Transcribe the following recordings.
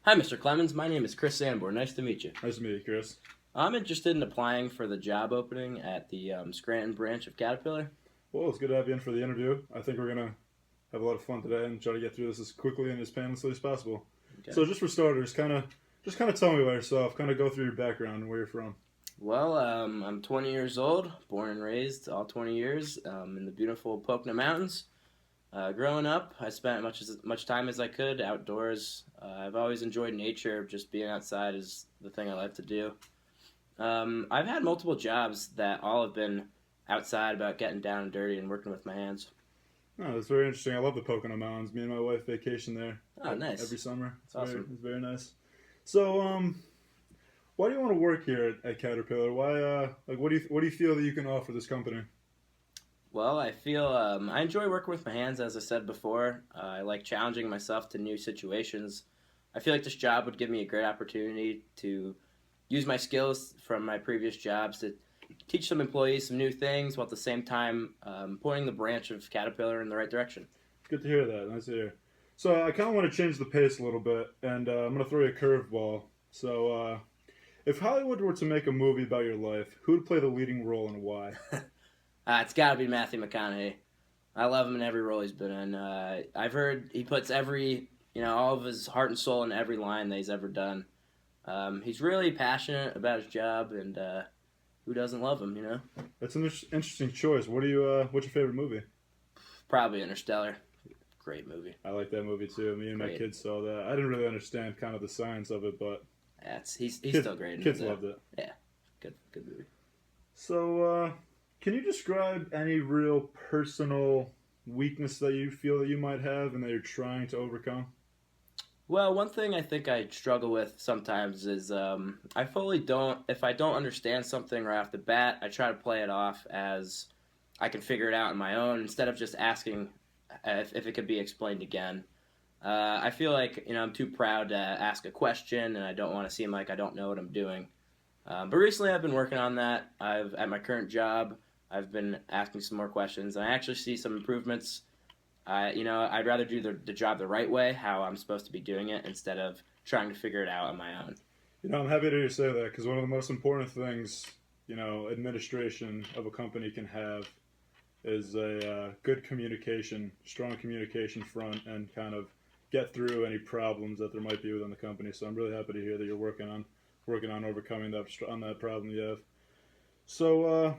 Hi, Mr. Clemens. My name is Chris Sanborn. Nice to meet you. Nice to meet you, Chris. I'm interested in applying for the job opening at the Scranton branch of Caterpillar. Well, it's good to have you in for the interview. I think we're gonna have a lot of fun today and try to get through this as quickly and as painlessly as possible. Okay. So, just for starters, kind of tell me about yourself. Kind of go through your background and where you're from. Well, I'm 20 years old, born and raised all 20 years in the beautiful Pocono Mountains. Growing up, I spent much time as I could outdoors. I've always enjoyed nature. Just being outside is the thing I like to do. I've had multiple jobs that all have been outside about getting down and dirty and working with my hands. Oh, that's very interesting. I love the Pocono Mountains. Me and my wife vacation there Oh, nice. every summer. It's Awesome. it's very nice. So, why do you want to work here at Caterpillar? Why, what do you feel that you can offer this company? Well, I feel I enjoy working with my hands, as I said before. I like challenging myself to new situations. I feel like this job would give me a great opportunity to use my skills from my previous jobs to teach some employees some new things while at the same time pointing the branch of Caterpillar in the right direction. Good to hear that. Nice to hear. So, I kind of want to change the pace a little bit, and I'm going to throw you a curveball. So, if Hollywood were to make a movie about your life, who would play the leading role and why? It's got to be Matthew McConaughey. I love him in every role he's been in. I've heard he puts all of his heart and soul in every line that he's ever done. He's really passionate about his job, and who doesn't love him, That's an interesting choice. What's your favorite movie? Probably Interstellar. Great movie. I like that movie too. Me and my Great. kids saw that. I didn't really understand kind of the science of it, but He's kids, still great. kids loved it. Yeah, good movie. So, can you describe any real personal weakness that you feel that you might have and that you're trying to overcome? Well, one thing I think I struggle with sometimes is I fully don't. If I don't understand something right off the bat, I try to play it off as I can figure it out on my own instead of just asking if it could be explained again. I feel like I'm too proud to ask a question, and I don't want to seem like I don't know what I'm doing. But recently, I've been working on that. At my current job, I've been asking some more questions, and I actually see some improvements. I'd rather do the job the right way, how I'm supposed to be doing it, instead of trying to figure it out on my own. I'm happy to hear you say that because one of the most important things, administration of a company can have is a good communication, strong communication front, and kind of get through any problems that there might be within the company. So I'm really happy to hear that you're working on overcoming that problem you have. So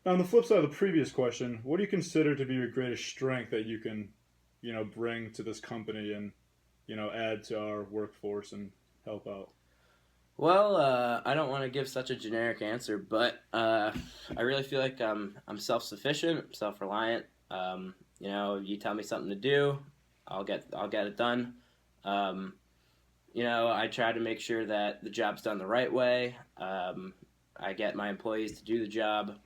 now on the flip side of the previous question, what do you consider to be your greatest strength that you can, bring to this company and add to our workforce and help out? Well, I don't want to give such a generic answer, but I really feel like I'm self-sufficient, self-reliant. You tell me something to do, I'll get it done. I try to make sure that the job's done the right way. I get my employees to do the job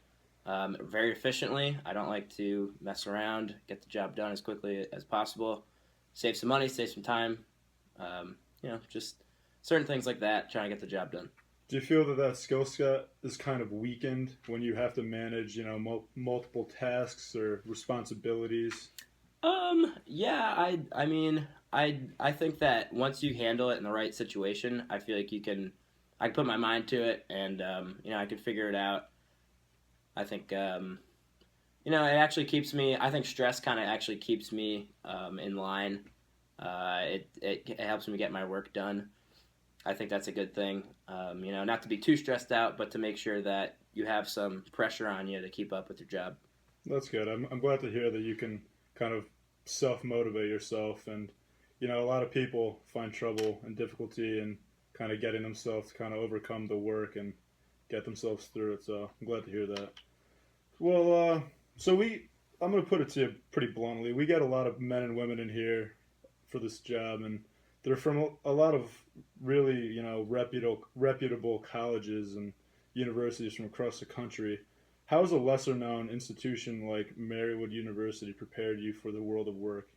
very efficiently. I don't like to mess around. Get the job done as quickly as possible. Save some money, save some time. Just certain things like that, trying to get the job done. Do you feel that skill set is kind of weakened when you have to manage, multiple tasks or responsibilities? Yeah, I mean, I think that once you handle it in the right situation, I feel like I can put my mind to it, and I can figure it out. I think, it actually keeps me. I think stress kind of actually keeps me in line. It helps me get my work done. I think that's a good thing. Not to be too stressed out, but to make sure that you have some pressure on you to keep up with your job. That's good. I'm glad to hear that you can kind of self motivate yourself. And, a lot of people find trouble and difficulty in kind of getting themselves to kind of overcome the work and get themselves through it. So I'm glad to hear that. Well, I'm going to put it to you pretty bluntly. We get a lot of men and women in here for this job, and they're from a lot of really, reputable colleges and universities from across the country. How has a lesser known institution like Marywood University prepared you for the world of work?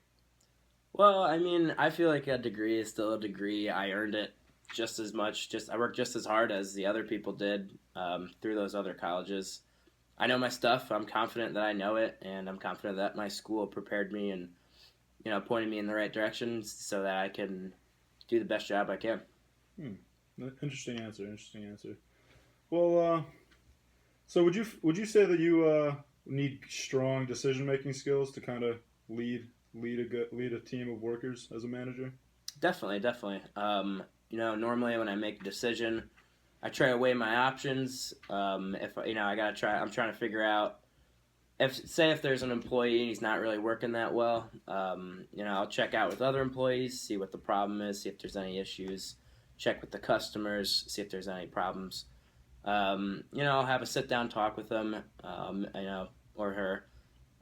Well, I mean, I feel like a degree is still a degree. I earned it just as much. I worked just as hard as the other people did through those other colleges. I know my stuff. I'm confident that I know it, and I'm confident that my school prepared me and pointed me in the right direction so that I can do the best job I can. Interesting answer. Interesting answer. Well, so would you say that you need strong decision making skills to kind of lead a team of workers as a manager? Definitely, definitely. Normally when I make a decision, I try to weigh my options. If I gotta try, I'm trying to figure out if there's an employee and he's not really working that well. I'll check out with other employees, see what the problem is, see if there's any issues. Check with the customers, see if there's any problems. I'll have a sit down talk with them, or her.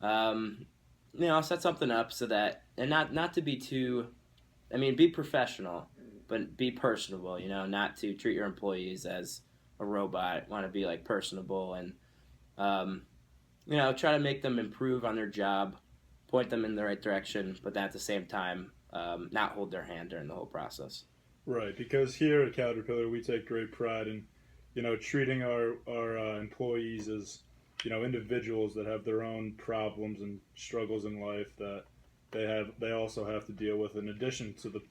I'll set something up so that, and not to be too, be professional, but be personable. Not to treat your employees as a robot. Want to be like personable and, try to make them improve on their job, point them in the right direction, but then at the same time, not hold their hand during the whole process. Right, because here at Caterpillar, we take great pride in, treating our employees as, individuals that have their own problems and struggles in life that they also have to deal with in addition to the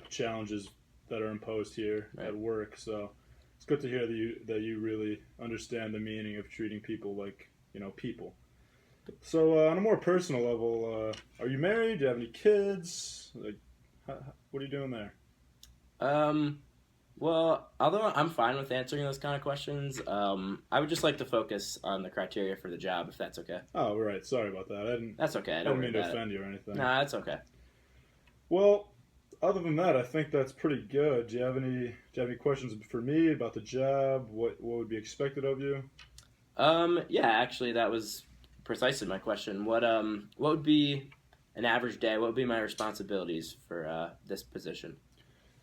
challenges that are imposed here Right. at work. So it's good to hear that you really understand the meaning of treating people like, people. So on a more personal level, are you married? Do you have any kids? Like, what are you doing there? Well, although I'm fine with answering those kind of questions, I would just like to focus on the criteria for the job, if that's okay. Oh, right. Sorry about that. That's okay. I Don't didn't worry mean to about it. offend you or anything. Nah, that's okay. Well, other than that, I think that's pretty good. Do you have any questions for me about the job? What would be expected of you? Yeah, actually, that was precisely my question. What would be an average day? What would be my responsibilities for this position?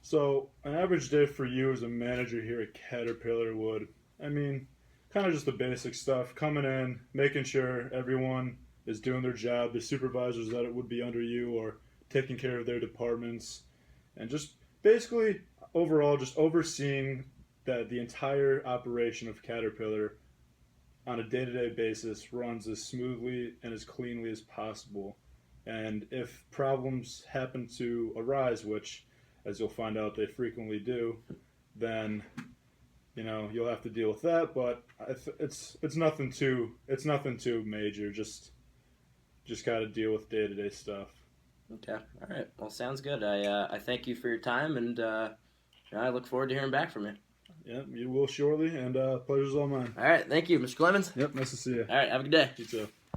So, an average day for you as a manager here at Caterpillar would, kind of just the basic stuff. Coming in, making sure everyone is doing their job, the supervisors that it would be under you or taking care of their departments, and just basically overall just overseeing that the entire operation of Caterpillar on a day-to-day basis runs as smoothly and as cleanly as possible. And if problems happen to arise, which as you'll find out they frequently do, then you'll have to deal with that. But it's nothing too major. Just got to deal with day-to-day stuff. Okay, all right. Well, sounds good. I thank you for your time, and I look forward to hearing back from you. Yeah, you will shortly, and pleasure's all mine. All right, thank you, Mr. Clemens. Yep, nice to see you. All right, have a good day. You too.